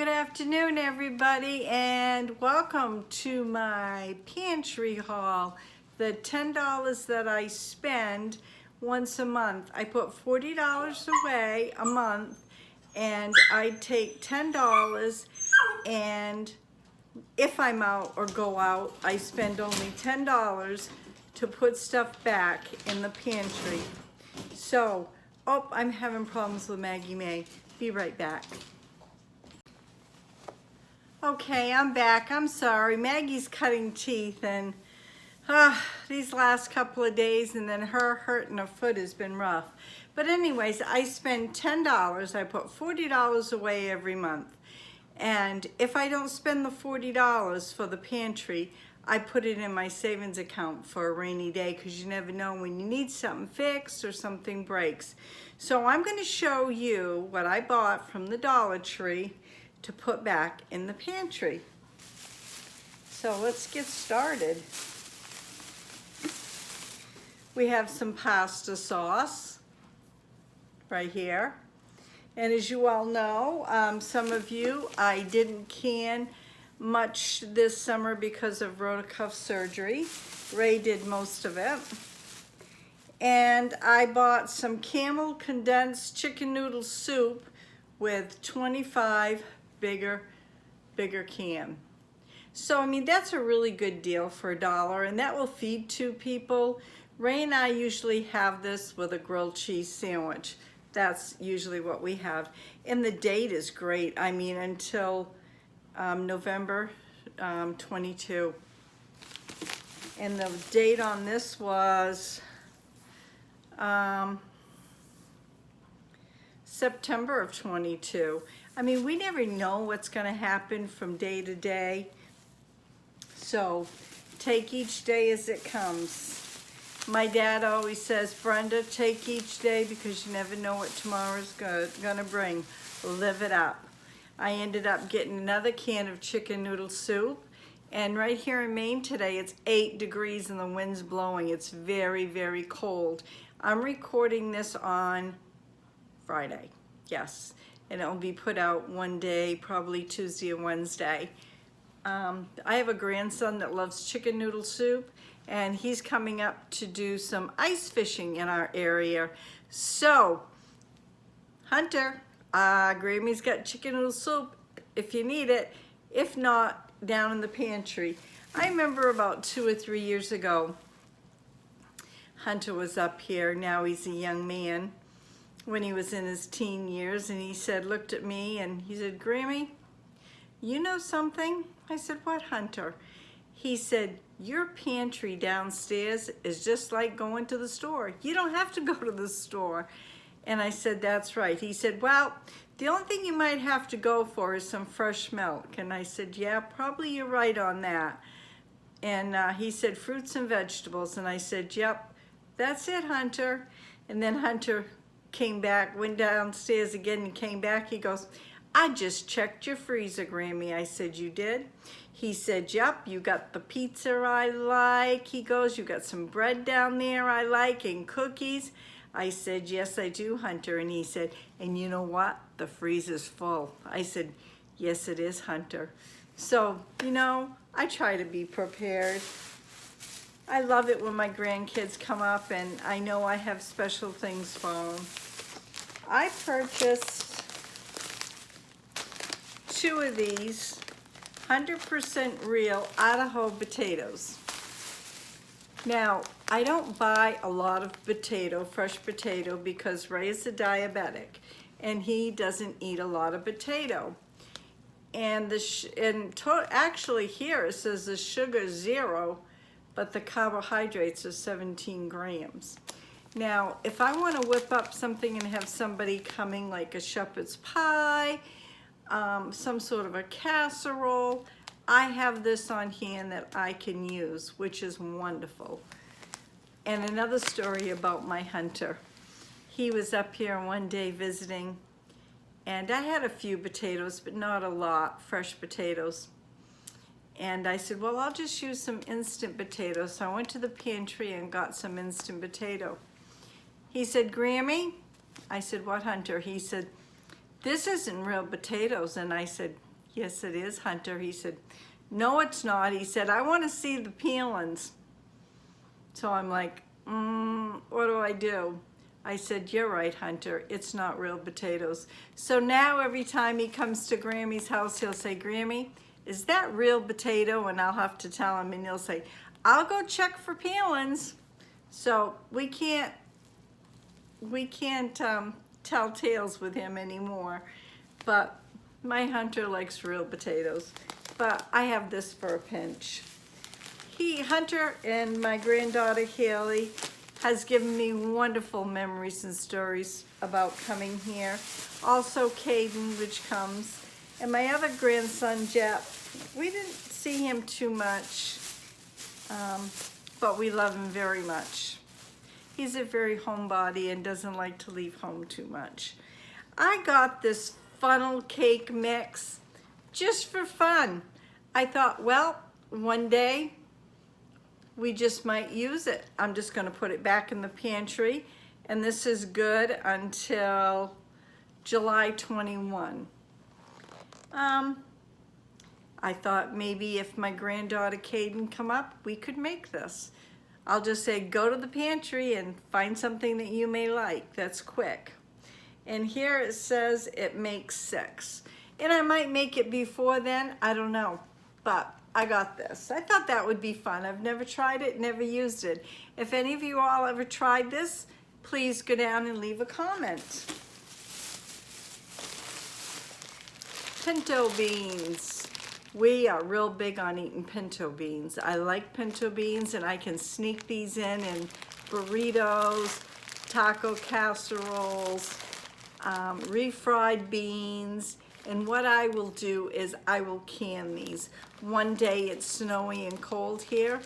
good afternoon, everybody, and welcome to my pantry haul. The $10 that I spend once a month. I put $40 away a month, and I take $10, and if I'm out or go out, I spend only $10 to put stuff back in the pantry. So, oh, I'm having problems with Maggie May. Be right back. Okay, I'm back. I'm sorry. Maggie's cutting teeth, and these last couple of days, and then her hurting her foot has been rough. But anyways, I spend $10. I put $40 away every month. And if I don't spend the $40 for the pantry, I put it in my savings account for a rainy day, because you never know when you need something fixed or something breaks. So I'm going to show you what I bought from the Dollartree to put back in the pantry. So let's get started. We have some pasta sauce right here. And as you all know, some of you, I didn't can much this summer because of rotacuff surgery. Ray did most of it. And I bought some Camel condensed chicken noodle soup with 25 bigger can. So I mean, that's a really good deal for $1, and that will feed 2 people. Ray and I usually have this with a grilled cheese sandwich. That's usually what we have. And the date is great. I mean, until November 22. And the date on this was September of 22. I mean, we never know what's going to happen from day to day. So take each day as it comes. My dad always says, Brenda, take each day because you never know what tomorrow's going to bring. Live it up. I ended up getting another can of chicken noodle soup. And right here in Maine today, it's 8 degrees and the wind's blowing. It's very, very cold. I'm recording this on Friday. Yes. And it will be put out one day, probably Tuesday or Wednesday. I have a grandson that loves chicken noodle soup, and he's coming up to do some ice fishing in our area. So, Hunter, Grammy's got chicken noodle soup if you need it. If not, down in the pantry. I remember about 2 or 3 years ago, Hunter was up here. Now he's a young man. When he was in his teen years, and he said, looked at me and he said, Grammy, you know something? I said, what, Hunter? He said, your pantry downstairs is just like going to the store. You don't have to go to the store. And I said, that's right. He said, well, the only thing you might have to go for is some fresh milk. And I said, yeah, probably you're right on that. And he said, fruits and vegetables. And I said, yep, that's it, Hunter. And then Hunter came back, went downstairs again and came back. He goes, I just checked your freezer, Grammy. I said, you did? He said, yep, you got the pizza I like. He goes, you got some bread down there I like and cookies. I said, yes, I do, Hunter. And he said, and you know what? The freezer's full. I said, yes, it is, Hunter. So, you know, I try to be prepared. I love it when my grandkids come up, and I know I have special things for them. I purchased 2 of these 100% real Idaho potatoes. Now, I don't buy a lot of fresh potato, because Ray is a diabetic, and he doesn't eat a lot of potato. And actually here it says the sugar 0, but the carbohydrates are 17 grams. Now, if I want to whip up something and have somebody coming, like a shepherd's pie, some sort of a casserole, I have this on hand that I can use, which is wonderful. And another story about my Hunter. He was up here one day visiting, and I had a few potatoes, but not a lot, fresh potatoes. And I said, well, I'll just use some instant potatoes. So I went to the pantry and got some instant potato. He said, Grammy? I said, what, Hunter? He said, this isn't real potatoes. And I said, Yes, it is, Hunter. He said, no, it's not. He said, I want to see the peelings. So I'm like, what do I do? I said, you're right, Hunter. It's not real potatoes. So now every time he comes to Grammy's house, he'll say, Grammy, is that real potato? And I'll have to tell him, and he'll say, I'll go check for peelings. So we can't tell tales with him anymore. But my Hunter likes real potatoes. But I have this for a pinch. Hunter and my granddaughter Haley has given me wonderful memories and stories about coming here. Also Caden, which comes. And my other grandson, Jeff, we didn't see him too much, but we love him very much. He's a very homebody and doesn't like to leave home too much. I got this funnel cake mix just for fun. I thought, well, one day we just might use it. I'm just gonna put it back in the pantry, and this is good until July 21. I thought maybe if my granddaughter Caden come up, we could make this. I'll just say, go to the pantry and find something that you may like. That's quick. And here it says it makes 6. And I might make it before then, I don't know. But I got this. I thought that would be fun. I've never tried it, never used it. If any of you all ever tried this, please go down and leave a comment. Pinto beans. We are real big on eating pinto beans. I like pinto beans, and I can sneak these in burritos, taco casseroles, refried beans. And what I will do is I will can these. One day it's snowy and cold here.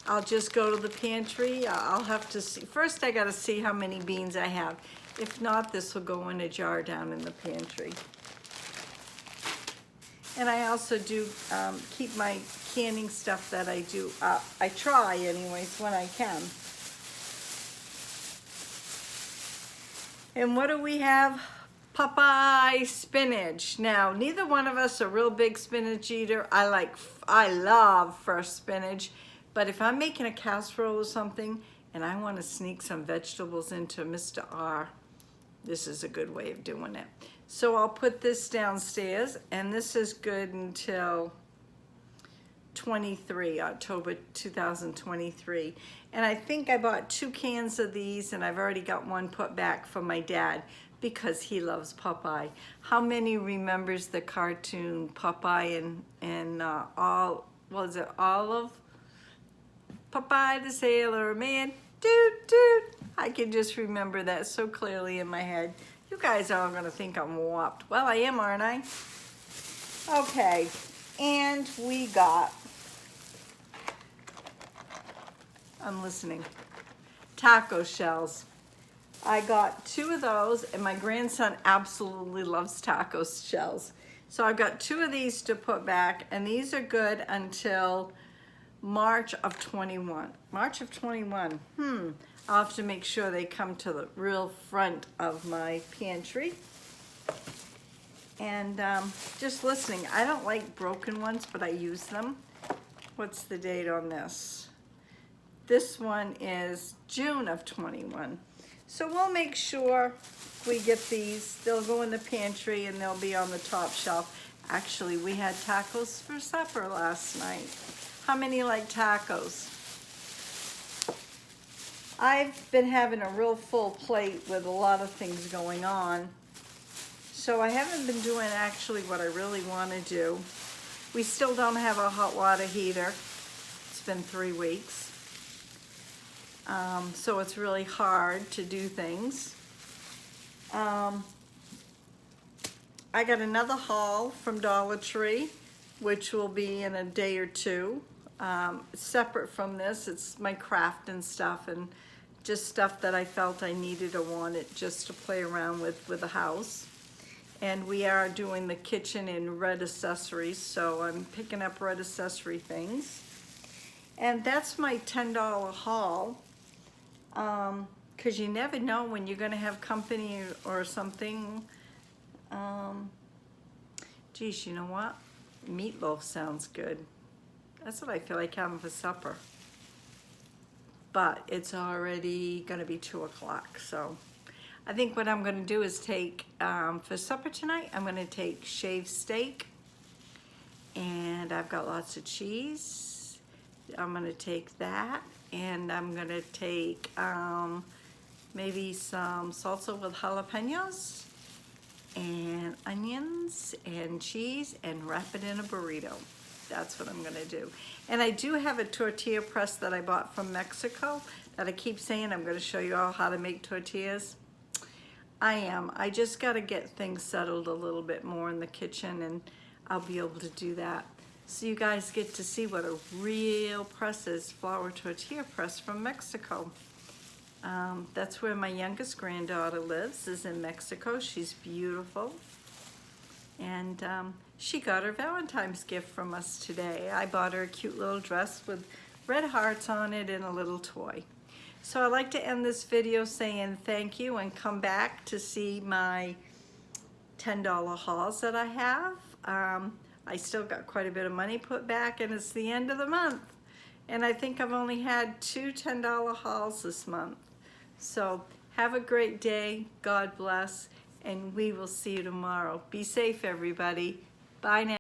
I'll just go to the pantry. I'll have to see. First I gotta see how many beans I have. If not, this will go in a jar down in the pantry. And I also do keep my canning stuff that I do up. I try anyways when I can. And what do we have? Popeye Spinach. Now, neither one of us are real big spinach eater. I love fresh spinach, but if I'm making a casserole or something and I want to sneak some vegetables into Mr. R, this is a good way of doing it. So I'll put this downstairs, and this is good until October 2023. And I think I bought 2 cans of these, and I've already got one put back for my dad because he loves Popeye. How many remembers the cartoon Popeye and Olive? Popeye the Sailor Man, doot doot. I can just remember that so clearly in my head. You guys are all gonna think I'm warped. Well, I am, aren't I? Okay, and we got, I'm listening, taco shells. I got 2 of those, and my grandson absolutely loves taco shells. So I've got 2 of these to put back, and these are good until March of 21. March of 21, I'll have to make sure they come to the real front of my pantry. And just listening, I don't like broken ones, but I use them. What's the date on this? This one is June of 21. So we'll make sure we get these. They'll go in the pantry and they'll be on the top shelf. Actually, we had tacos for supper last night. How many like tacos? I've been having a real full plate with a lot of things going on. So I haven't been doing actually what I really want to do. We still don't have a hot water heater. It's been 3 weeks. So it's really hard to do things. I got another haul from Dollartree, which will be in a day or 2. Separate from this, it's my craft and stuff, and just stuff that I felt I needed or wanted just to play around with the house. And we are doing the kitchen in red accessories, so I'm picking up red accessory things. And that's my $10 haul, because you never know when you're gonna have company or something. Geez, you know what? Meatloaf sounds good. That's what I feel like having for supper. But it's already gonna be 2 o'clock, so I think what I'm gonna do is take, for supper tonight, I'm gonna take shaved steak, and I've got lots of cheese. I'm gonna take that, and I'm gonna take maybe some salsa with jalapenos, and onions, and cheese, and wrap it in a burrito. That's what I'm gonna do. And I do have a tortilla press that I bought from Mexico that I keep saying I'm gonna show you all how to make tortillas. I just gotta get things settled a little bit more in the kitchen, and I'll be able to do that. So you guys get to see what a real press is, flour tortilla press from Mexico. That's where my youngest granddaughter lives, is in Mexico. She's beautiful. And she got her Valentine's gift from us today. I bought her a cute little dress with red hearts on it and a little toy. So I'd like to end this video saying thank you, and come back to see my $10 hauls that I have. I still got quite a bit of money put back, and it's the end of the month. And I think I've only had 2 $10 hauls this month. So have a great day, God bless, and we will see you tomorrow. Be safe, everybody. Bye now.